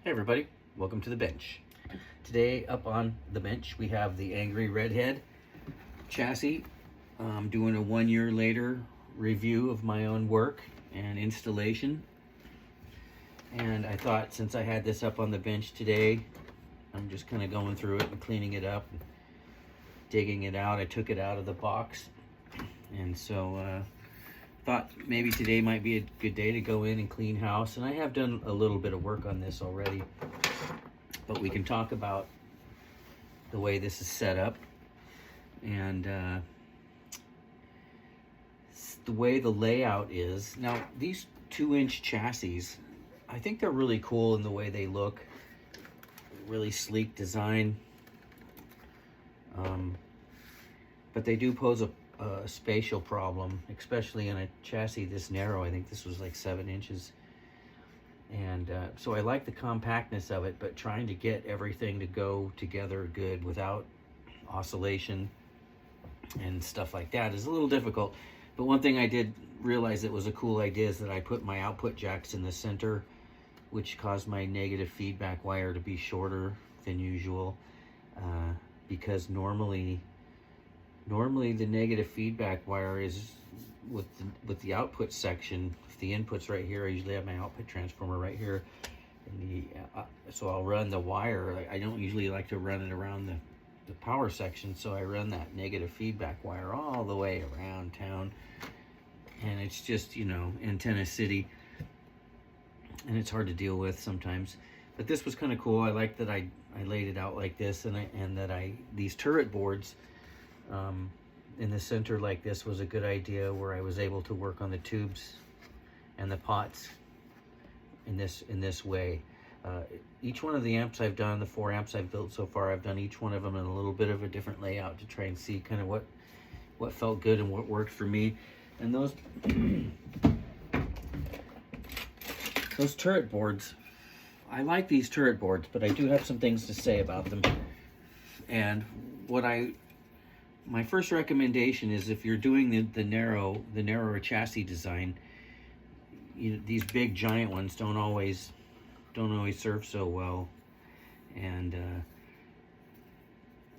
Hey everybody, welcome to the bench. Today up on the bench we have the Angry Redhead chassis. I'm doing a 1 year later review of my own work and installation. And I thought since I had this up on the bench today, I'm just kind of going through it and cleaning it up, and digging it out. I took it out of the box, and so thought maybe today might be a good day to go in and clean house. And I have done a little bit of work on this already, but we can talk about the way this is set up and the way the layout is. Now, these 2-inch chassis, I think they're really cool in the way they look. Really sleek design, but they do pose a spatial problem, especially in a chassis this narrow. I think this was like 7 inches, and so I like the compactness of it, but trying to get everything to go together good without oscillation and stuff like that is a little difficult. But one thing I did realize that was a cool idea is that I put my output jacks in the center, which caused my negative feedback wire to be shorter than usual, because normally the negative feedback wire is with the output section. If the input's right here, I usually have my output transformer right here, and so I'll run the wire. I don't usually like to run it around the power section, so I run that negative feedback wire all the way around town, and it's just, you know, antenna city, and it's hard to deal with sometimes. But this was kind of cool. I like that I laid it out like this, and that these turret boards in the center like this was a good idea, where I was able to work on the tubes and the pots in this way. Each one of the amps I've done, the 4 amps I've built so far, I've done each one of them in a little bit of a different layout to try and see kind of what felt good and what worked for me. And those turret boards, I like these turret boards, but I do have some things to say about them. And my first recommendation is, if you're doing the narrower chassis design, these big giant ones don't always serve so well. And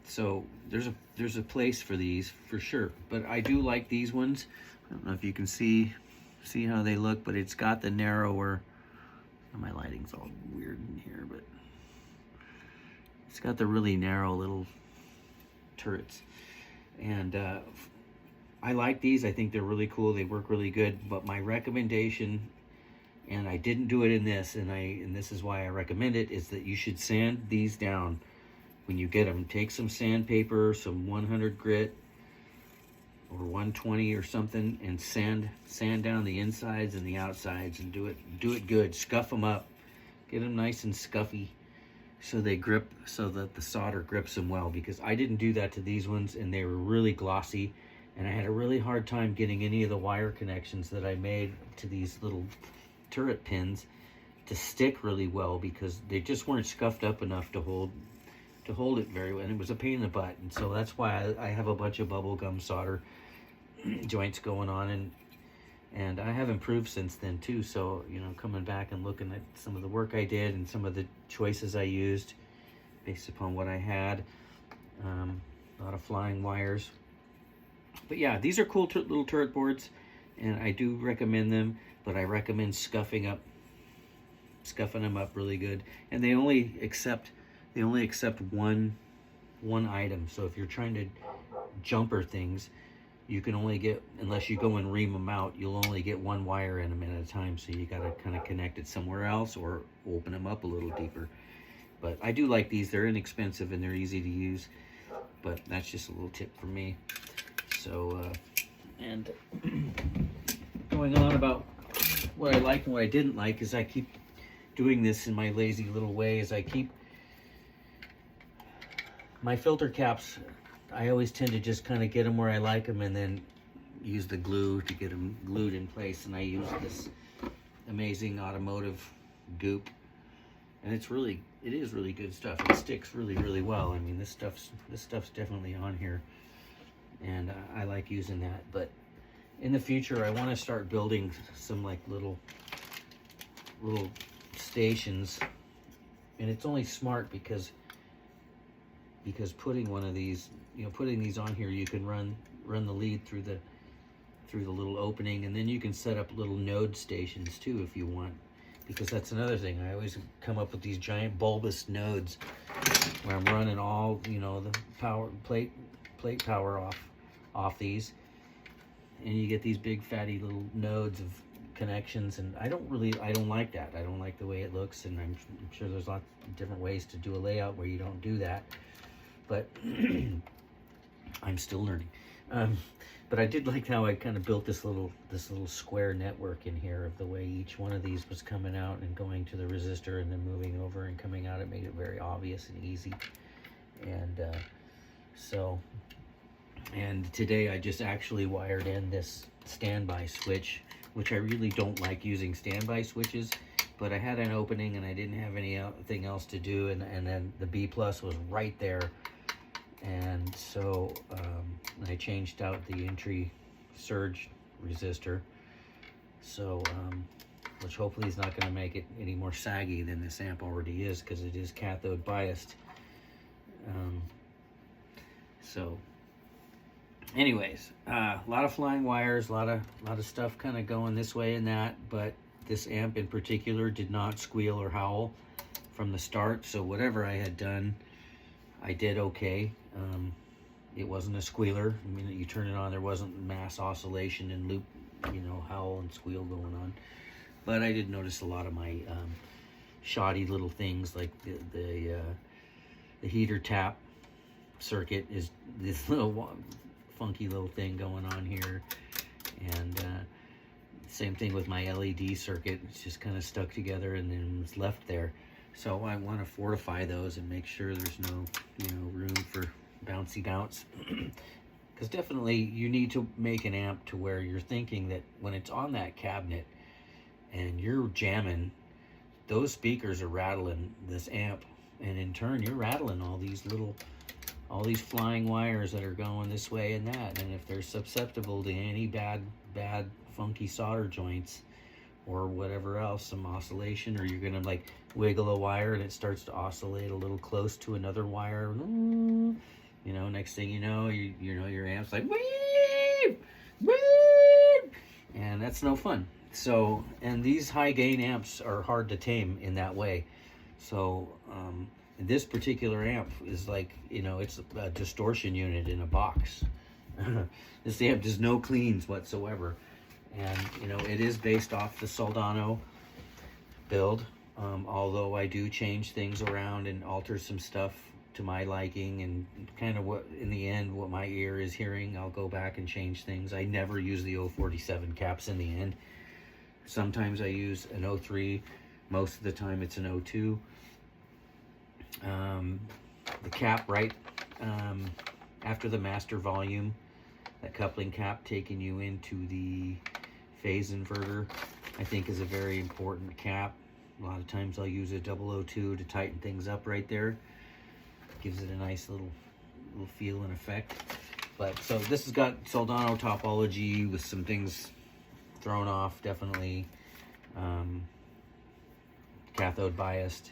so there's a place for these for sure. But I do like these ones. I don't know if you can see how they look, but it's got the narrower. My lighting's all weird in here, but it's got the really narrow little turrets. And I like these. I think they're really cool. They work really good. But my recommendation, and I didn't do it in this, and this is why I recommend it, is that you should sand these down when you get them. Take some sandpaper, some 100 grit or 120 or something, and sand down the insides and the outsides, and do it good. Scuff them up, get them nice and scuffy, so they grip, so that the solder grips them well. Because I didn't do that to these ones, and they were really glossy, and I had a really hard time getting any of the wire connections that I made to these little turret pins to stick really well, because they just weren't scuffed up enough to hold it very well, and it was a pain in the butt. And so that's why I have a bunch of bubble gum solder joints going on, and I have improved since then too. So, you know, coming back and looking at some of the work I did and some of the choices I used based upon what I had, a lot of flying wires. But yeah, these are cool little turret boards, and I do recommend them, but I recommend scuffing them up really good. And they only accept one item. So if you're trying to jumper things, you can only get, unless you go and ream them out, you'll only get one wire in them at a time. So you got to kind of connect it somewhere else or open them up a little deeper. But I do like these. They're inexpensive and they're easy to use. But that's just a little tip from me. So, and going on about what I liked and what I didn't like, is I keep doing this in my lazy little way. Is I keep my filter caps, I always tend to just kind of get them where I like them, and then use the glue to get them glued in place. And I use this amazing automotive goop, and it is really good stuff. It sticks really, really well. I mean, this stuff's definitely on here, and I like using that. But in the future, I want to start building some like little stations And it's only smart because putting one of these, putting these on here, you can run the lead through the little opening, and then you can set up little node stations too if you want, because that's another thing. I always come up with these giant bulbous nodes where I'm running all, the power plate power off these, and you get these big fatty little nodes of connections, and I don't like that. I don't like the way it looks, and I'm sure there's lots of different ways to do a layout where you don't do that, but I'm still learning. But I did like how I kind of built this little square network in here of the way each one of these was coming out and going to the resistor and then moving over and coming out. It made it very obvious and easy. And and today I just actually wired in this standby switch, which I really don't like using standby switches, but I had an opening and I didn't have anything else to do, and then the B plus was right there. And so I changed out the entry surge resistor, so which hopefully is not going to make it any more saggy than this amp already is, because it is cathode biased. So anyways, a lot of flying wires, a lot of stuff kind of going this way and that, but this amp in particular did not squeal or howl from the start, so whatever I had done, I did okay. It wasn't a squealer. I mean, you turn it on, there wasn't mass oscillation and loop, howl and squeal going on. But I did notice a lot of my shoddy little things, like the heater tap circuit is this little funky little thing going on here, and same thing with my LED circuit. It's just kind of stuck together and then it's left there. So I want to fortify those and make sure there's no room for bouncy bounce, because definitely you need to make an amp to where you're thinking that when it's on that cabinet and you're jamming, those speakers are rattling this amp, and in turn you're rattling all these flying wires that are going this way and that, and if they're susceptible to any bad funky solder joints or whatever else, some oscillation, or you're gonna like wiggle a wire and it starts to oscillate a little close to another wire, next thing you know, your amp's like weep, weep, and that's no fun. So, and these high gain amps are hard to tame in that way. So this particular amp is like, it's a distortion unit in a box. This amp does no cleans whatsoever, and it is based off the Soldano build, although I do change things around and alter some stuff to my liking, and kind of what in the end what my ear is hearing, I'll go back and change things. I never use the 047 caps in the end. Sometimes I use an 03, most of the time it's an 02. The cap right after the master volume, that coupling cap taking you into the phase inverter, I think is a very important cap. A lot of times I'll use a 002 to tighten things up right there. Gives it a nice little feel and effect. But so this has got Soldano topology with some things thrown off, definitely. Cathode biased.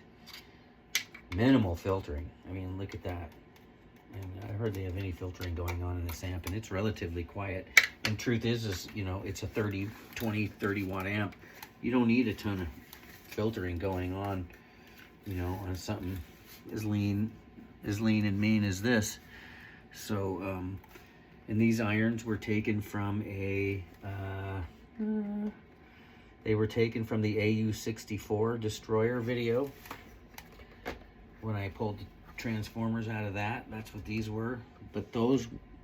Minimal filtering. I mean, look at that. And I hardly have any filtering going on in this amp, and it's relatively quiet. And truth is it's a 20-30 watt amp. You don't need a ton of filtering going on, on something as lean and mean as this. So, and these irons were taken from they were taken from the AU-64 Destroyer video. When I pulled the transformers out of that, that's what these were. But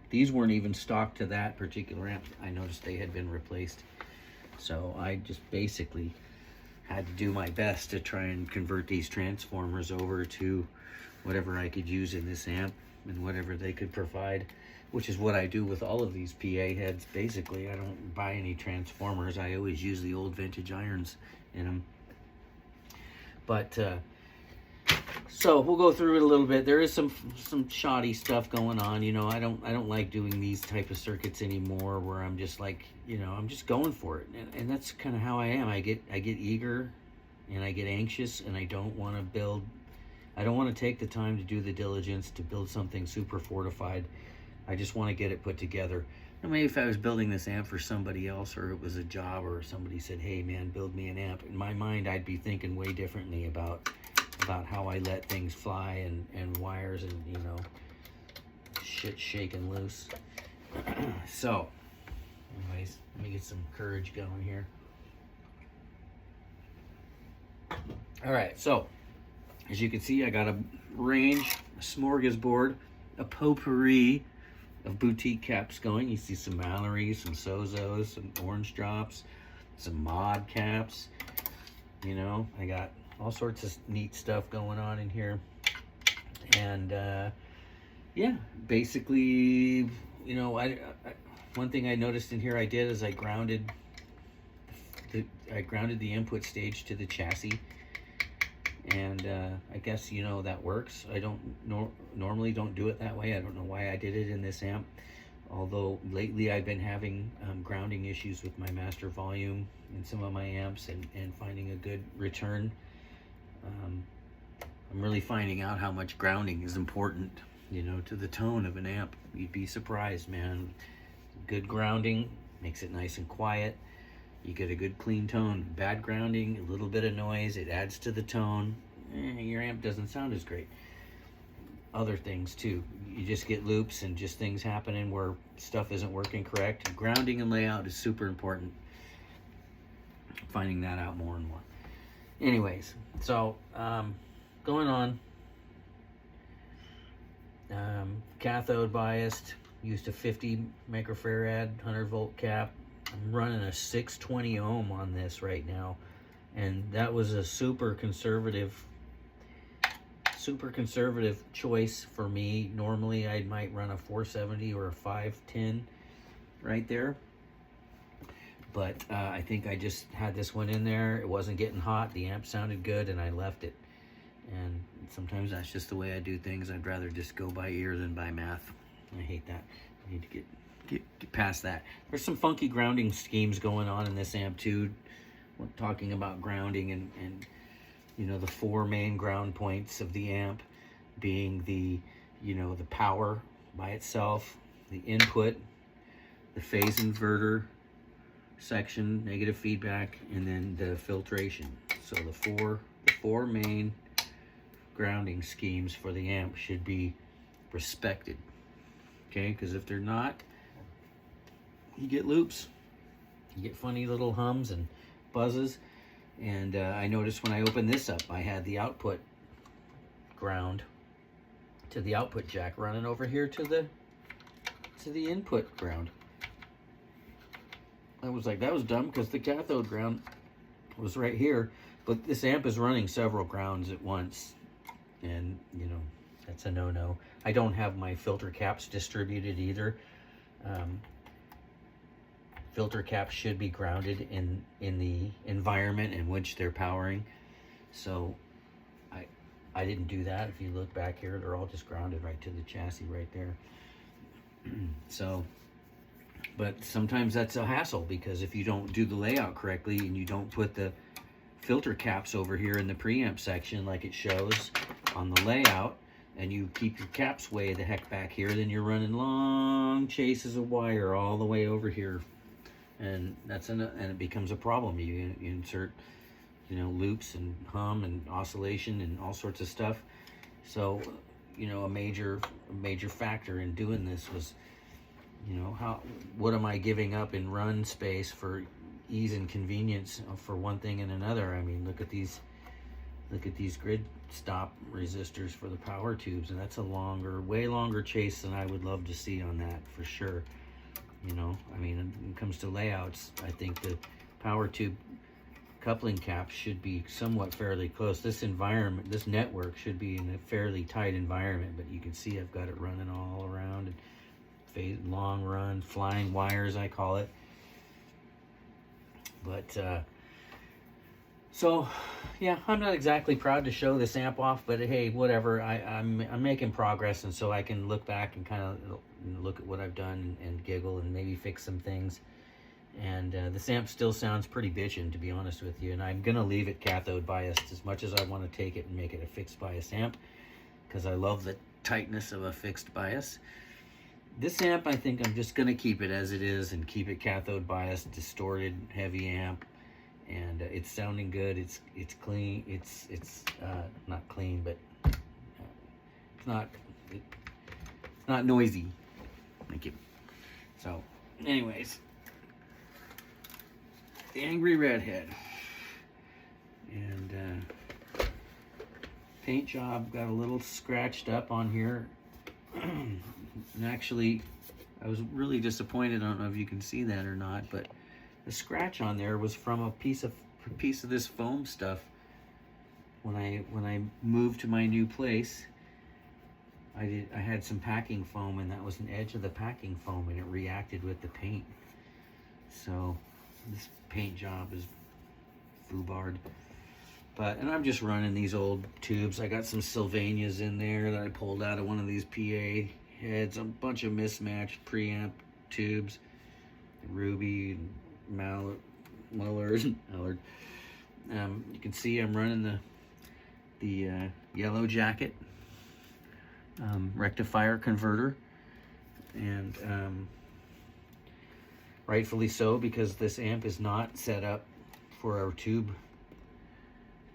these weren't even stock to that particular amp. I noticed they had been replaced. So I just basically had to do my best to try and convert these transformers over to whatever I could use in this amp and whatever they could provide, which is what I do with all of these PA heads. Basically, I don't buy any transformers. I always use the old vintage irons in them. But so we'll go through it a little bit. There is some shoddy stuff going on. I don't like doing these type of circuits anymore, where I'm just like, I'm just going for it, and that's kind of how I am. I get eager and I get anxious, and I don't want to build I don't want to take the time to do the diligence to build something super fortified. I just want to get it put together. And maybe if I was building this amp for somebody else, or it was a job, or somebody said, hey man, build me an amp, in my mind I'd be thinking way differently about how I let things fly, and wires, and you know, shit shaking loose. So anyways, let me get some courage going here. All right, so as you can see, I got a range, a smorgasbord, a potpourri of boutique caps going. You see some Mallory, some Sozos, some orange drops, some mod caps. You know, I got all sorts of neat stuff going on in here. And yeah, basically, you know, one thing I noticed in here I did is I grounded the input stage to the chassis. And I guess, you know, that works. I don't normally don't do it that way. I don't know why I did it in this amp, although lately I've been having grounding issues with my master volume in some of my amps, and finding a good return. I'm really finding out how much grounding is important, you know, to the tone of an amp. You'd be surprised, man. Good grounding makes it nice and quiet. You get a good clean tone. Bad grounding, a little bit of noise, it adds to the tone. Your amp doesn't sound as great. Other things too. You just get loops and just things happening where stuff isn't working correct. Grounding and layout is super important. Finding that out more and more. Anyways, so going on. Cathode biased. Used a 50 microfarad 100 volt cap. I'm running a 620 ohm on this right now, and that was a super conservative choice for me. Normally I might run a 470 or a 510 right there, but I think I just had this one in there. It wasn't getting hot, the amp sounded good, and I left it. And sometimes that's just the way I do things. I'd rather just go by ear than by math. I hate that. I need to get past that. There's some funky grounding schemes going on in this amp too. We're talking about grounding, and you know, the 4 main ground points of the amp being the, you know, the power by itself, the input, the phase inverter section, negative feedback, and then the filtration. So the four main grounding schemes for the amp should be respected. Okay, because if they're not, you get loops, you get funny little hums and buzzes. And I noticed when I opened this up, I had the output ground to the output jack running over here to the input ground. I was like, that was dumb, because the cathode ground was right here, but this amp is running several grounds at once, and you know, that's a no-no. I don't have my filter caps distributed either. Filter caps should be grounded in the environment in which they're powering. So I didn't do that. If you look back here, they're all just grounded right to the chassis right there. So, but sometimes that's a hassle, because if you don't do the layout correctly and you don't put the filter caps over here in the preamp section like it shows on the layout, and you keep your caps way the heck back here, then you're running long chases of wire all the way over here, and and it becomes a problem. You insert, you know, loops and hum and oscillation and all sorts of stuff. So, you know, a major factor in doing this was, you know, what am I giving up in run space for ease and convenience for one thing and another? I mean, look at these grid stop resistors for the power tubes, and that's a way longer chase than I would love to see on that, for sure. You know, I mean, when it comes to layouts, I think the power tube coupling caps should be somewhat fairly close. This network should be in a fairly tight environment, but you can see I've got it running all around, and long run, flying wires, I call it. But so yeah, I'm not exactly proud to show this amp off, but hey, whatever. I'm making progress, and so I can look back and kind of look at what I've done and giggle and maybe fix some things. And this amp still sounds pretty bitchin', to be honest with you. And I'm gonna leave it cathode biased, as much as I want to take it and make it a fixed bias amp, because I love the tightness of a fixed bias. This amp, I think I'm just gonna keep it as it is and keep it cathode biased, distorted, heavy amp. And it's sounding good. It's clean. It's not clean, but it's not noisy. Thank you. So, anyways, the Angry Redhead, and paint job got a little scratched up on here. And actually, I was really disappointed. I don't know if you can see that or not, but the scratch on there was from a piece of this foam stuff. When I moved to my new place, I had some packing foam, and that was an edge of the packing foam, and it reacted with the paint. So this paint job is foobarred. And I'm just running these old tubes. I got some Sylvanias in there that I pulled out of one of these PA heads, a bunch of mismatched preamp tubes, Ruby and Mallard. You can see I'm running the Yellow Jacket rectifier converter, and rightfully so, because this amp is not set up for our tube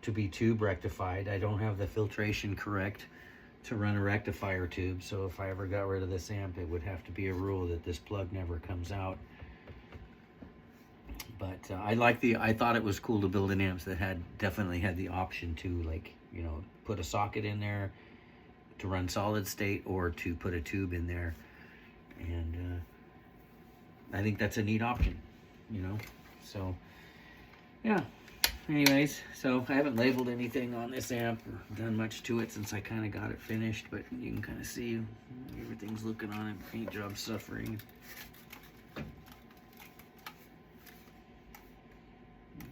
to be tube rectified. I don't have the filtration correct to run a rectifier tube, so if I ever got rid of this amp, it would have to be a rule that this plug never comes out. But I thought it was cool to build an amp that definitely had the option to, like, you know, put a socket in there to run solid state, or to put a tube in there. And I think that's a neat option, you know. So yeah, anyways, so I haven't labeled anything on this amp or done much to it since I kind of got it finished, but you can kind of see everything's looking on it. Paint job suffering.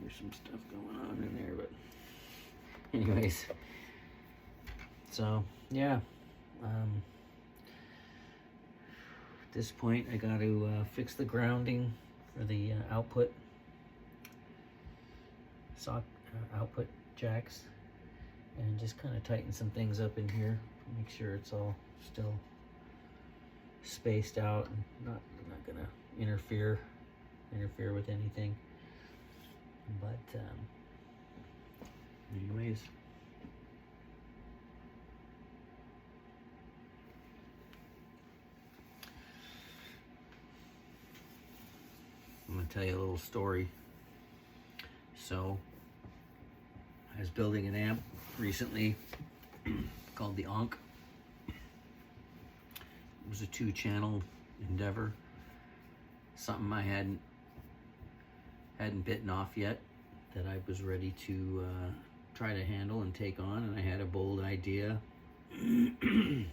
There's some stuff going on in there, but anyways, so yeah, at this point I got to fix the grounding for the output output jacks, and just kind of tighten some things up in here, make sure it's all still spaced out and not gonna interfere with anything. But anyways, I'm gonna tell you a little story. So I was building an amp recently called the Ankh. It was a 2-channel endeavor, something I hadn't bitten off yet, that I was ready to try to handle and take on, and I had a bold idea. And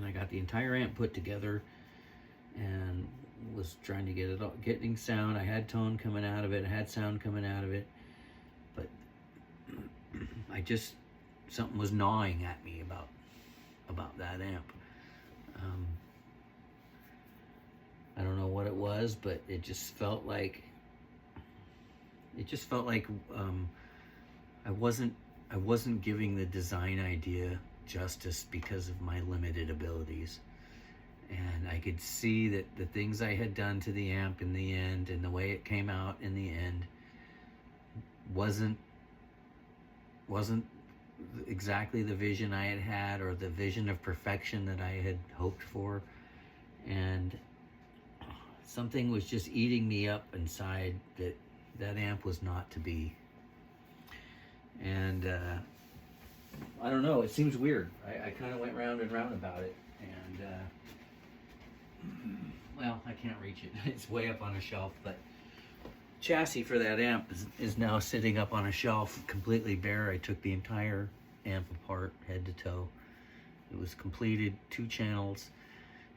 I got the entire amp put together and was trying to get it all, getting sound. I had tone coming out of it, I had sound coming out of it, but something was gnawing at me about that amp. I don't know what it was, but it just felt like I wasn't giving the design idea justice because of my limited abilities. And I could see that the things I had done to the amp in the end, and the way it came out in the end, wasn't exactly the vision I had, or the vision of perfection that I had hoped for. And something was just eating me up inside, that amp was not to be. And I don't know, it seems weird. I kind of went round and round about it, and well, I can't reach it. It's way up on a shelf, but chassis for that amp is now sitting up on a shelf, completely bare. I took the entire amp apart, head to toe. It was completed, 2 channels,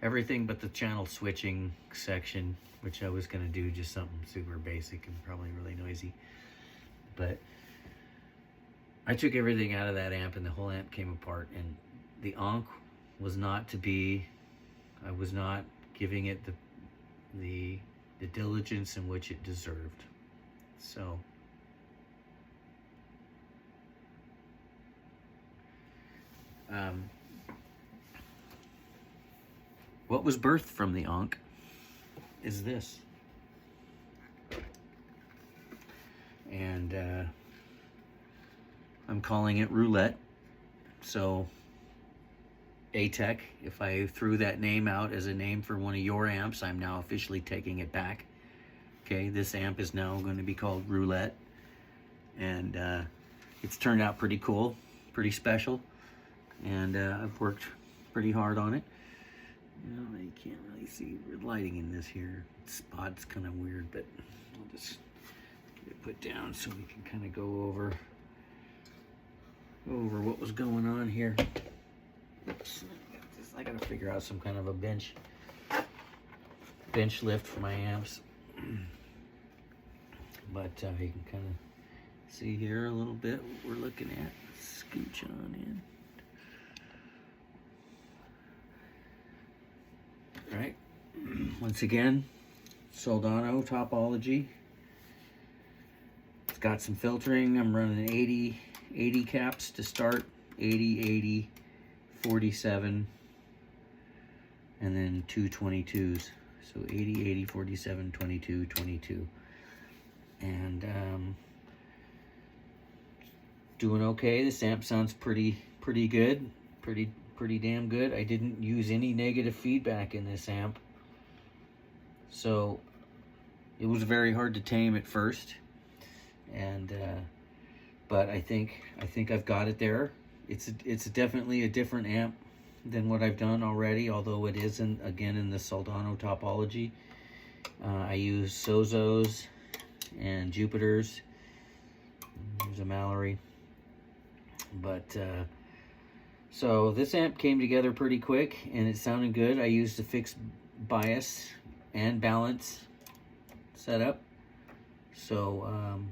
everything but the channel switching section, which I was going to do just something super basic and probably really noisy. But I took everything out of that amp, and the whole amp came apart. And the Ankh was not to be. I was not giving it the the diligence in which it deserved. So, what was birthed from the Ankh is this. And I'm calling it Roulette. So, ATEC, if I threw that name out as a name for one of your amps, I'm now officially taking it back. Okay, this amp is now going to be called Roulette. And it's turned out pretty cool, pretty special. And I've worked pretty hard on it. You know, you can't really see the lighting in this here. The spot's kind of weird, but I'll just get it put down so we can kind of go over what was going on here. Oops, I gotta figure out some kind of a bench lift for my amps. But you can kind of see here a little bit what we're looking at. Scooch on in. All right. Once again, Soldano topology. It's got some filtering. I'm running 80 caps to start. 80, 80, 47, and then two 22s. So 80, 80, 47, 22, 22. And doing okay. This amp sounds pretty good. Pretty damn good. I didn't use any negative feedback in this amp. So it was very hard to tame at first. And but I think I've got it there. It's definitely a different amp than what I've done already, although it isn't, again, in the Soldano topology. I use Sozos and Jupiters. There's a Mallory. But, so this amp came together pretty quick, and it sounded good. I used a fixed bias and balance setup. So,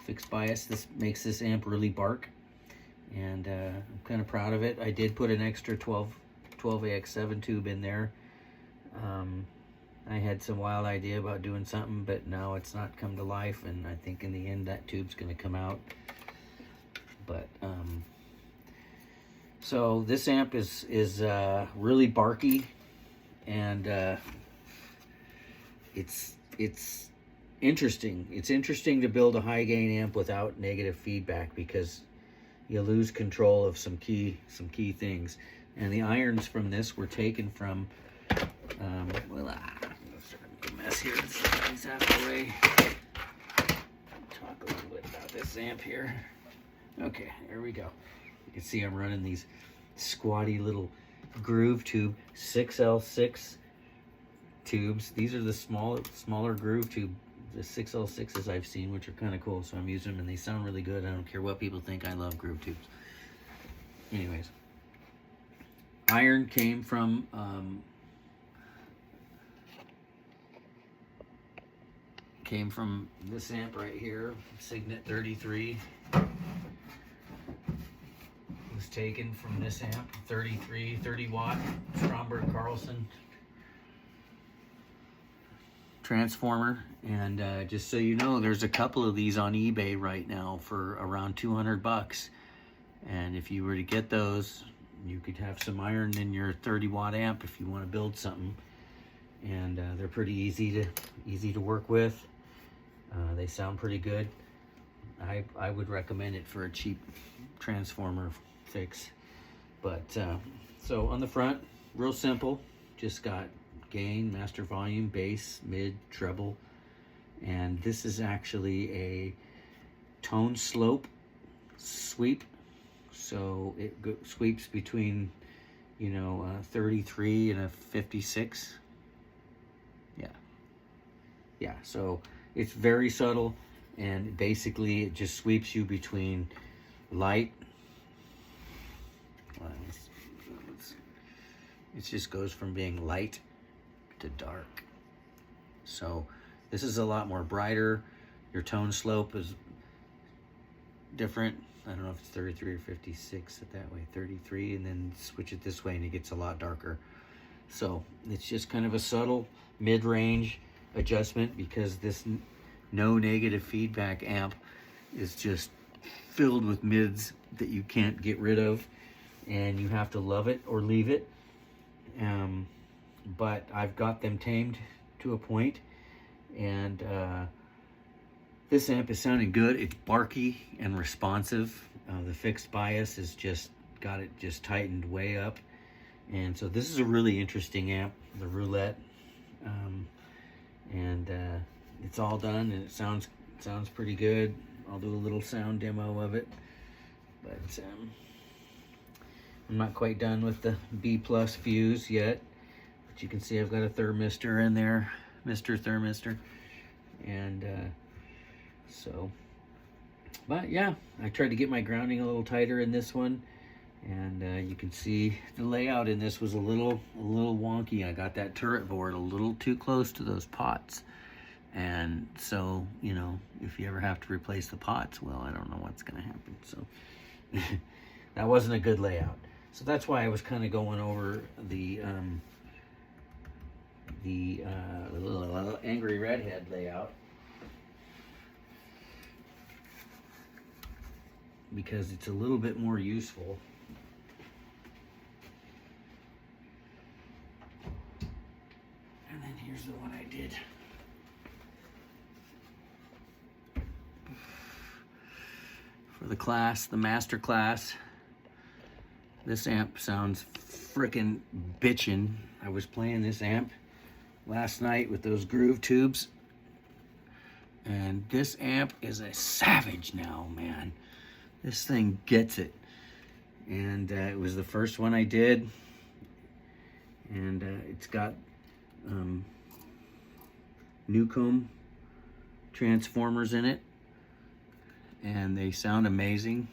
fixed bias, this makes this amp really bark, and I'm kind of proud of it. I did put an extra 12AX7 tube in there. I had some wild idea about doing something, but now it's not come to life, and I think in the end that tube's going to come out. But so this amp is really barky, and it's interesting. It's interesting to build a high gain amp without negative feedback, because you lose control of some key things. And the irons from this were taken from I'm gonna start a mess here. Let's get these out of the way. Talk a little bit about this amp here. Okay, there we go. You can see I'm running these squatty little groove tube 6L6 tubes. These are the smaller groove tube, the 6L6s I've seen, which are kind of cool. So I'm using them, and they sound really good. I don't care what people think. I love groove tubes. Anyways, iron came from this amp right here, Signet 33. Was taken from this amp, 30 watt Stromberg Carlson transformer. And just so you know, there's a couple of these on eBay right now for around 200 bucks. And if you were to get those, you could have some iron in your 30 watt amp if you want to build something. And they're pretty easy to work with. They sound pretty good. I would recommend it for a cheap transformer fix. But so on the front, real simple, just got gain, master volume, bass, mid, treble, and this is actually a tone slope sweep. So it sweeps between, 33 and a 56. Yeah, so it's very subtle, and basically it just sweeps you between light. It just goes from being light to dark. So this is a lot more brighter. Your tone slope is different. I don't know if it's 33 or 56 that way. 33, and then switch it this way and it gets a lot darker. So it's just kind of a subtle mid-range adjustment, because this no negative feedback amp is just filled with mids that you can't get rid of, and you have to love it or leave it. But I've got them tamed to a point, and this amp is sounding good. It's barky and responsive. The fixed bias has just got it just tightened way up, and so this is a really interesting amp, the Roulette, and it's all done, and it sounds pretty good. I'll do a little sound demo of it, but I'm not quite done with the B plus fuse yet. But you can see I've got a thermistor in there, Mr. Thermistor, and so. But yeah, I tried to get my grounding a little tighter in this one, and you can see the layout in this was a little wonky. I got that turret board a little too close to those pots, and so, you know, if you ever have to replace the pots, well, I don't know what's going to happen. So that wasn't a good layout. So that's why I was kind of going over the Angry Redhead layout, because it's a little bit more useful. And then here's the one I did for the class, the master class. This amp sounds frickin' bitchin'. I was playing this amp last night with those groove tubes, and this amp is a savage now, man. This thing gets it. And it was the first one I did, and it's got Newcomb transformers in it, and they sound amazing.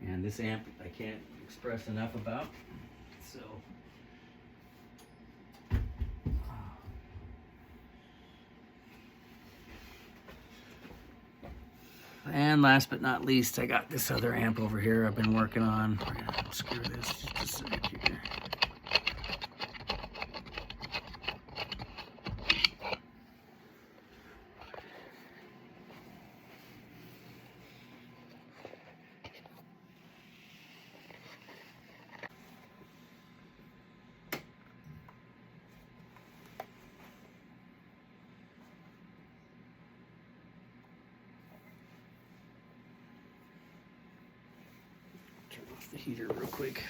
And this amp I can't express enough about. So and last but not least, I got this other amp over here I've been working on. We're gonna unscrew this just a second here. Turn off the heater real quick.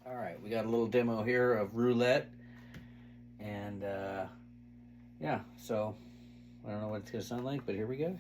All right, we got a little demo here of roulette, and yeah, so I don't know what it's gonna sound like, but here we go.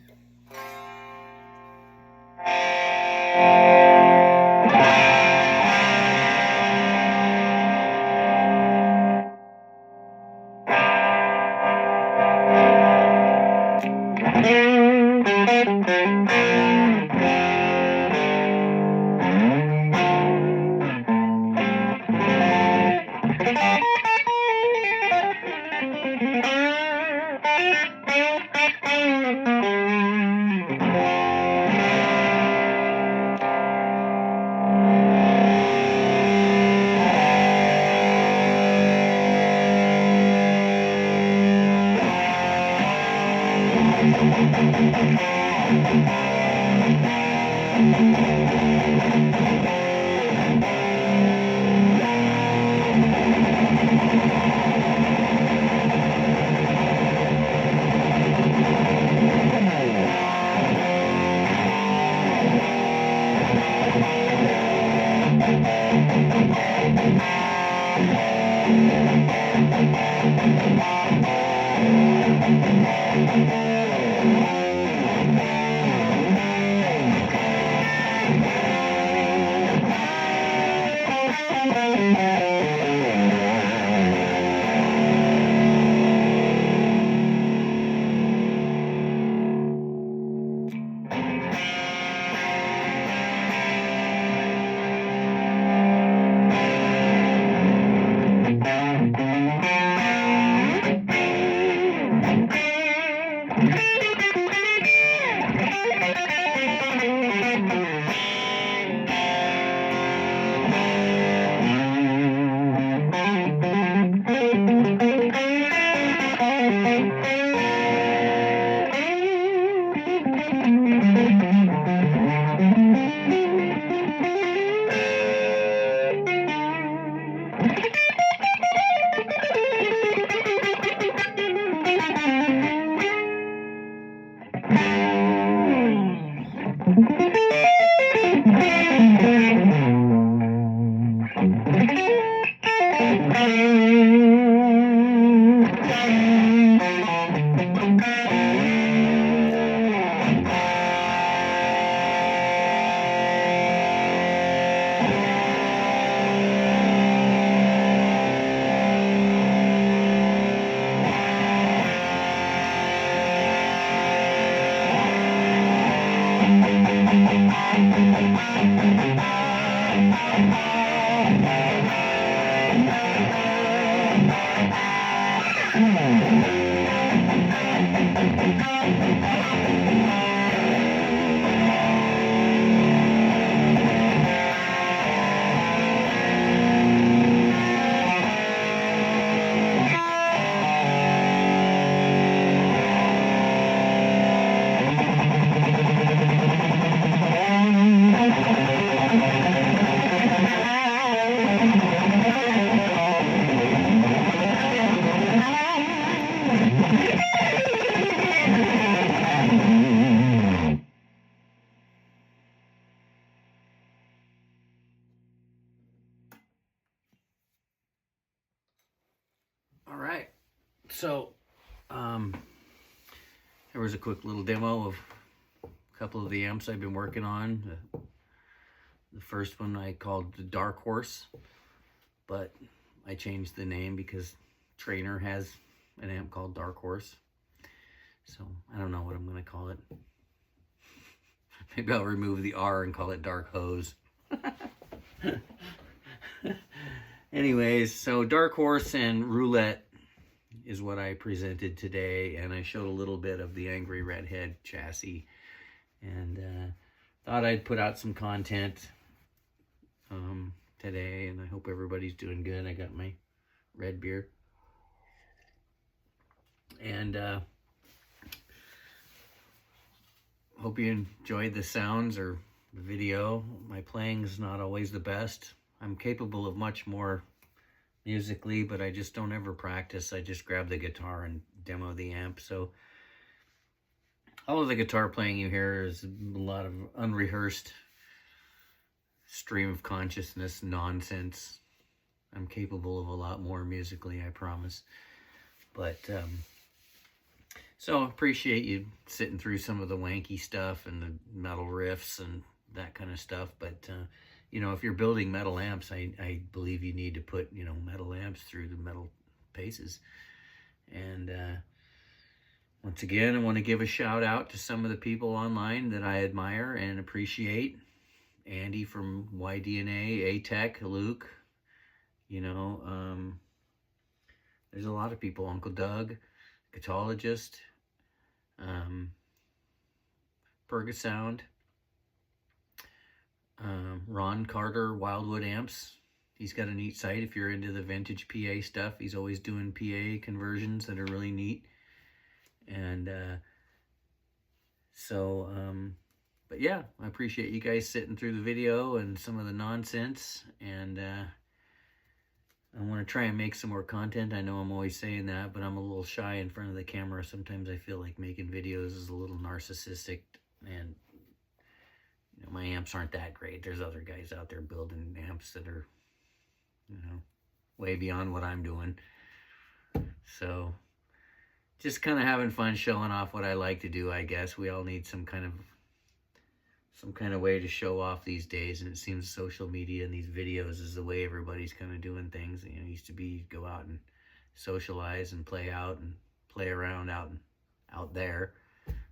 All right, so there was a quick little demo of a couple of the amps I've been working on. The first one I called the Dark Horse, but I changed the name because Trainer has an amp called Dark Horse. So I don't know what I'm going to call it. Maybe I'll remove the R and call it Dark Hose. Anyways, so Dark Horse and Roulette is what I presented today, and I showed a little bit of the Angry Redhead chassis, and thought I'd put out some content today, and I hope everybody's doing good. I got my red beer, and hope you enjoyed the sounds or the video. My playing is not always the best. I'm capable of much more musically, but I just don't ever practice. I just grab the guitar and demo the amp. So all of the guitar playing you hear is a lot of unrehearsed stream of consciousness nonsense. I'm capable of a lot more musically, I promise. But so appreciate you sitting through some of the wanky stuff and the metal riffs and that kind of stuff. But you know, if you're building metal amps, I believe you need to put, you know, metal amps through the metal paces. And once again, I want to give a shout out to some of the people online that I admire and appreciate. Andy from YDNA, A-Tech, Luke, you know, there's a lot of people. Uncle Doug, Guitologist, Pergasound, Ron Carter, Wildwood Amps. He's got a neat site if you're into the vintage PA stuff. He's always doing PA conversions that are really neat. And but yeah, I appreciate you guys sitting through the video and some of the nonsense. And I want to try and make some more content. I know I'm always saying that, but I'm a little shy in front of the camera. Sometimes I feel like making videos is a little narcissistic, and you know, my amps aren't that great. There's other guys out there building amps that are, you know, way beyond what I'm doing. So just kind of having fun showing off what I like to do, I guess. We all need some kind of way to show off these days, and it seems social media and these videos is the way everybody's kind of doing things. You know, it used to be go out and socialize and play out and play around out there.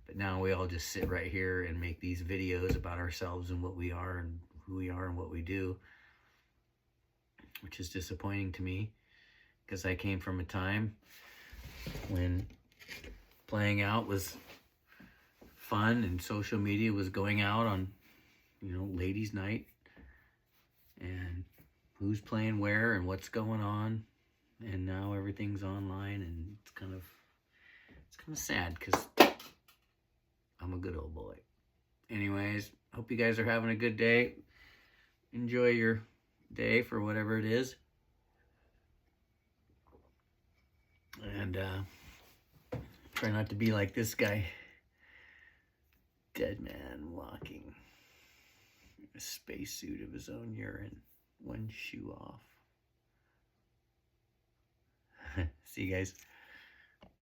But now we all just sit right here and make these videos about ourselves and what we are and who we are and what we do, which is disappointing to me because I came from a time when playing out was fun and social media was going out on, you know, ladies' night and who's playing where and what's going on. And now everything's online, and it's kind of sad because I'm a good old boy. Anyways, hope you guys are having a good day. Enjoy your day for whatever it is. And try not to be like this guy. Dead man walking in a spacesuit of his own urine, one shoe off. See you guys.